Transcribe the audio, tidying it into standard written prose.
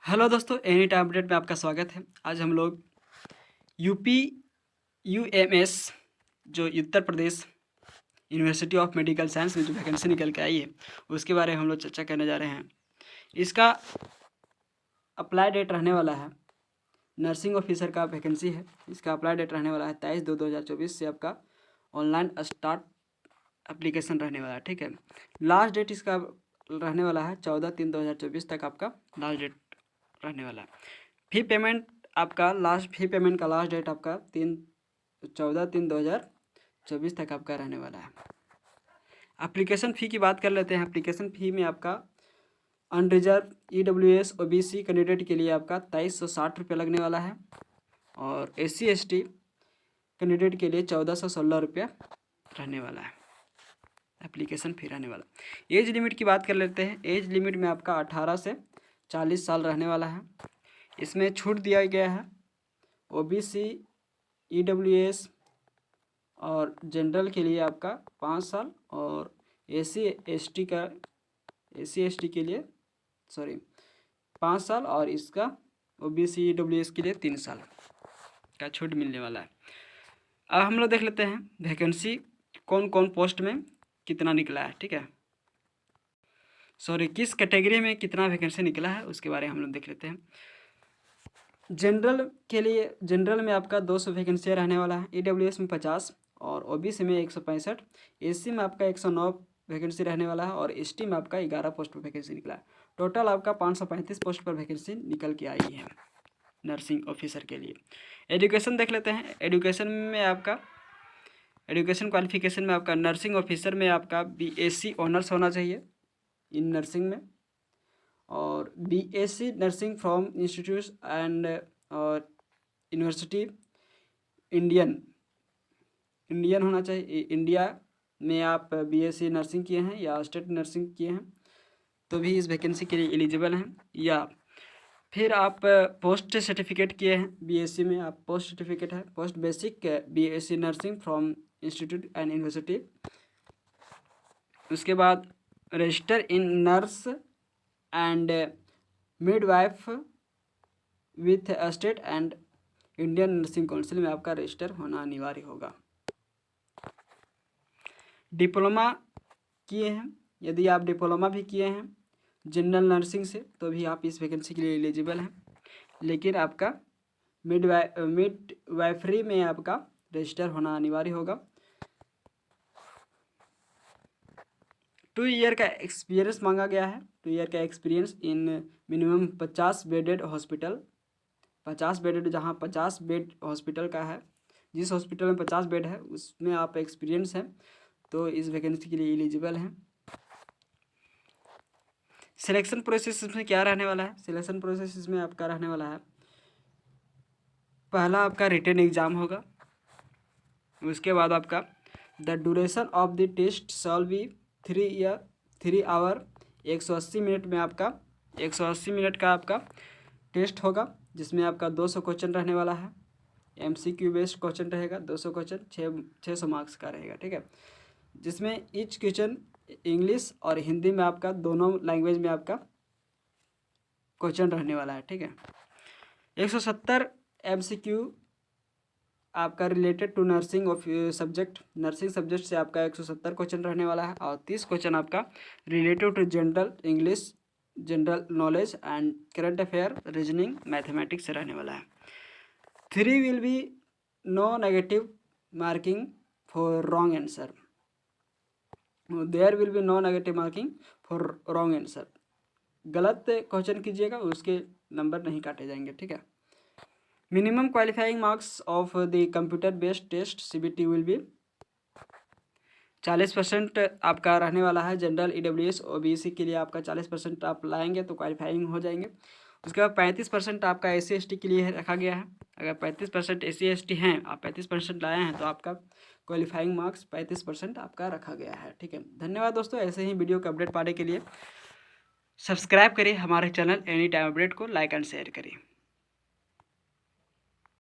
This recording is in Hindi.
हेलो दोस्तों, एनी टाइम अपडेट में आपका स्वागत है। आज हम लोग यूपी यूएमएस जो Uttar Pradesh university of medical science में जो वैकेंसी निकल के आई है उसके बारे में हम लोग चर्चा करने जा रहे हैं। इसका अप्लाई डेट रहने वाला है, नर्सिंग ऑफिसर का वैकेंसी है। इसका अप्लाई डेट रहने वाला है 23/2/2024 से आपका ऑनलाइन स्टार्ट एप्लीकेशन रहने वाला है। ठीक है, लास्ट डेट इसका रहने वाला है 14/3/2024 तक आपका लास्ट डेट रहने वाला है। फी पेमेंट का लास्ट डेट आपका 14/3/2024 तक आपका रहने वाला है। एप्लीकेशन फ़ी की बात कर लेते हैं। एप्लीकेशन फ़ी में आपका अनरिजर्व EWS OBC कैंडिडेट के लिए आपका 2360 लगने वाला है और SC ST कैंडिडेट के लिए 1416 रुपया रहने वाला है एप्लीकेशन फ़ी रहने वाला। एज लिमिट की बात कर लेते हैं। एज लिमिट में आपका 18 से 40 साल रहने वाला है। इसमें छूट दिया गया है OBC EWS और जनरल के लिए आपका 5 साल और SC ST के लिए 5 साल और इसका OBC EWS के लिए 3 साल का छूट मिलने वाला है। अब हम लोग देख लेते हैं वैकेंसी कौन कौन पोस्ट में कितना निकला है। ठीक है, किस कैटेगरी में कितना वैकेंसी निकला है उसके बारे में हम लोग देख लेते हैं। जनरल में आपका 200 वैकेंसियाँ रहने वाला है, EWS में 50 और OBC में 165, SC में आपका 109 वैकेंसी रहने वाला है और ST में आपका 11 पोस्ट पर वैकेंसी निकला है। टोटल आपका 535 पोस्ट पर वैकेंसी निकल के आई है नर्सिंग ऑफिसर के लिए। एजुकेशन देख लेते हैं। एजुकेशन क्वालिफिकेशन में आपका नर्सिंग ऑफिसर में आपका BSc ऑनर्स होना चाहिए इन नर्सिंग में और BSc nursing from institute and और यूनिवर्सिटी इंडियन होना चाहिए। इंडिया में आप BSc नर्सिंग किए हैं या स्टेट नर्सिंग किए हैं तो भी इस वैकेंसी के लिए एलिजिबल हैं, या फिर आप पोस्ट सर्टिफिकेट किए हैं BSc में, आप पोस्ट सर्टिफिकेट है post basic BSc nursing from institute and university. उसके बाद register in nurse and midwife with state and Indian nursing council में आपका रजिस्टर होना अनिवार्य होगा। डिप्लोमा किए हैं, यदि आप डिप्लोमा भी किए हैं जनरल नर्सिंग से तो भी आप इस वैकेंसी के लिए एलिजिबल हैं, लेकिन आपका मिडवाइफरी में आपका रजिस्टर होना अनिवार्य होगा। 2 ईयर का एक्सपीरियंस मांगा गया है। 2 ईयर का experience in minimum 50 bedded hospital, 50 bedded जहाँ 50 बेड हॉस्पिटल का है, जिस हॉस्पिटल में 50 बेड है उसमें आप एक्सपीरियंस हैं तो इस वैकेंसी के लिए एलिजिबल हैं। सिलेक्शन प्रोसेस इसमें क्या रहने वाला है? सिलेक्शन प्रोसेस इसमें आपका रहने वाला है, पहला आपका रिटन एग्ज़ाम होगा, उसके बाद आपका the duration of the test shall be 3 hour 180 minute में आपका 180 मिनट का आपका टेस्ट होगा, जिसमें आपका 200 क्वेश्चन रहने वाला है। MCQ बेस्ड क्वेश्चन रहेगा, 200 क्वेश्चन 600 मार्क्स का रहेगा। ठीक है, जिसमें ईच क्वेश्चन इंग्लिश और हिंदी में आपका दोनों लैंग्वेज में आपका क्वेश्चन रहने वाला है। ठीक है, 170 MCQ आपका रिलेटेड टू नर्सिंग सब्जेक्ट से आपका 170 क्वेश्चन रहने वाला है और 30 क्वेश्चन आपका related to general English, general knowledge and current affair, reasoning, mathematics से रहने वाला है। 3 will be no negative marking for wrong answer, there will be no negative marking for wrong answer. गलत क्वेश्चन कीजिएगा उसके नंबर नहीं काटे जाएंगे। ठीक है, minimum qualifying marks of the computer based test CBT will be 40% आपका रहने वाला है। जनरल EWS OBC के लिए आपका 40% आप लाएंगे तो क्वालिफाइंग हो जाएंगे। उसके बाद 35% आपका SC ST के लिए रखा गया है। अगर 35% SC ST हैं, आप 35% लाए हैं तो आपका क्वालिफाइंग मार्क्स 35% आपका रखा गया है। ठीक है, धन्यवाद दोस्तों। ऐसे ही वीडियो का अपडेट पाने के लिए सब्सक्राइब करिए हमारे चैनल एनी टाइम अपडेट को, लाइक एंड शेयर करिए।